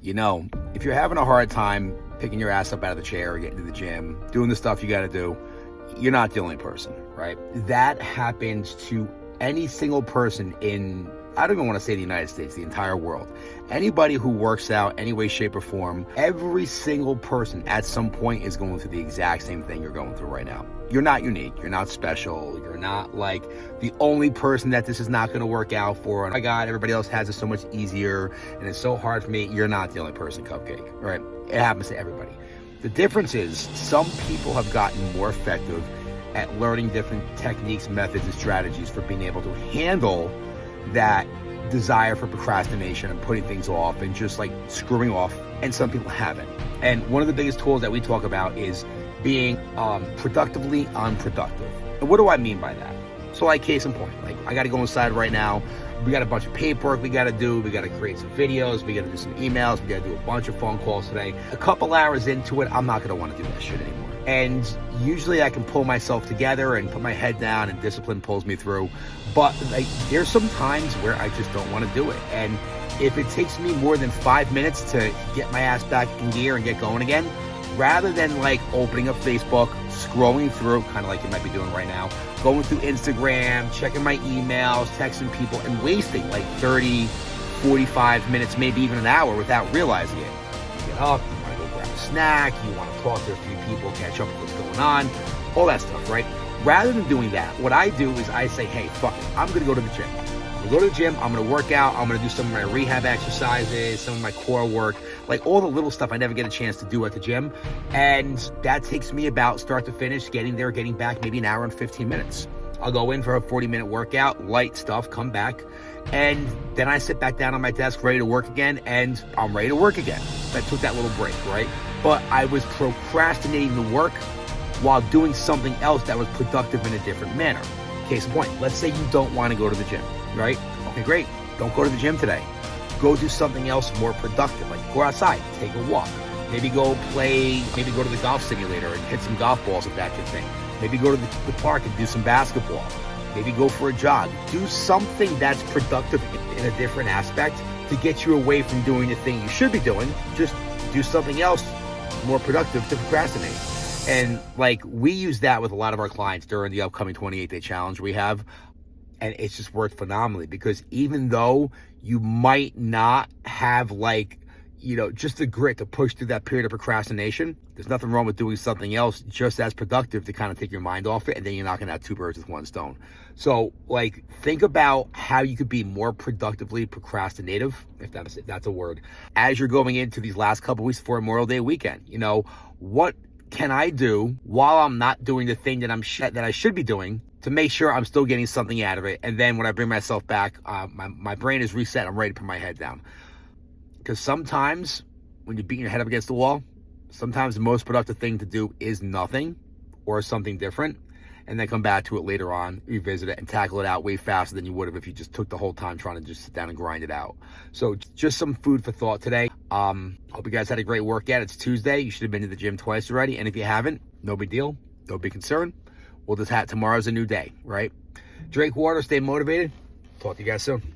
If you're having a hard time picking your ass up out of the chair, getting to the gym, doing the stuff you got to do, you're not the only person, right? That happens to any single person in, I don't even want to say the United States, the entire world. Anybody who works out any way, shape, or form, every single person at some point is going through the exact same thing you're going through right now. You're not unique. You're not special. You're not like the only person that this is not going to work out for. Oh my God, everybody else has it so much easier and it's so hard for me. You're not the only person, Cupcake, right? It happens to everybody. The difference is some people have gotten more effective at learning different techniques, methods, and strategies for being able to handle that desire for procrastination and putting things off and just like screwing off, and some people haven't. And one of the biggest tools that we talk about is being productively unproductive. And what do I mean by that? So like case in point, like I got to go inside right now. We got a bunch of paperwork we got to do. We got to create some videos. We got to do some emails. We got to do a bunch of phone calls today. A couple hours into it, I'm not going to want to do that shit anymore. And usually I can pull myself together and put my head down and discipline pulls me through. But like, there's some times where I just don't want to do it. And if it takes me more than 5 minutes to get my ass back in gear and get going again, rather than like opening up Facebook, scrolling through, kind of like you might be doing right now, going through Instagram, checking my emails, texting people, and wasting like 30, 45 minutes, maybe even an hour without realizing it. You get up, you want to go grab a snack, you want to talk to a few people, catch up with what's going on, all that stuff, right? Rather than doing that, what I do is I say, hey, fuck it, I'm going to go to the gym. I'm going to go to the gym, I'm going to work out, I'm going to do some of my rehab exercises, some of my core work, like all the little stuff I never get a chance to do at the gym. And that takes me about start to finish, getting there, getting back, maybe an hour and 15 minutes. I'll go in for a 40-minute workout, light stuff, come back, and then I sit back down on my desk, ready to work again, and I'm ready to work again. I took that little break, right? But I was procrastinating the work while doing something else that was productive in a different manner. Case in point, let's say you don't want to go to the gym, right? Okay, great. Don't go to the gym today. Go do something else more productive, like go outside, take a walk. Maybe go play, maybe go to the golf simulator and hit some golf balls if that's your thing. Maybe go to the park and do some basketball. Maybe go for a jog. Do something that's productive in a different aspect to get you away from doing the thing you should be doing. Just do something else more productive to procrastinate. And like we use that with a lot of our clients during the upcoming 28-day challenge we have. And it's just worked phenomenally because even though you might not have like, just the grit to push through that period of procrastination, there's nothing wrong with doing something else just as productive to kind of take your mind off it. And then you're knocking out two birds with one stone. So like, think about how you could be more productively procrastinative, if that's a word, as you're going into these last couple weeks before Memorial Day weekend. What can I do while I'm not doing the thing that I should be doing to make sure I'm still getting something out of it? And then when I bring myself back, my brain is reset. I'm ready to put my head down. Because sometimes when you're beating your head up against the wall, sometimes the most productive thing to do is nothing or something different, and then come back to it later on, revisit it, and tackle it out way faster than you would have if you just took the whole time trying to just sit down and grind it out. So just some food for thought today. Hope you guys had a great workout. It's Tuesday. You should have been to the gym twice already. And if you haven't, no big deal. Don't be concerned. We'll just have tomorrow's a new day, right? Drink water, stay motivated. Talk to you guys soon.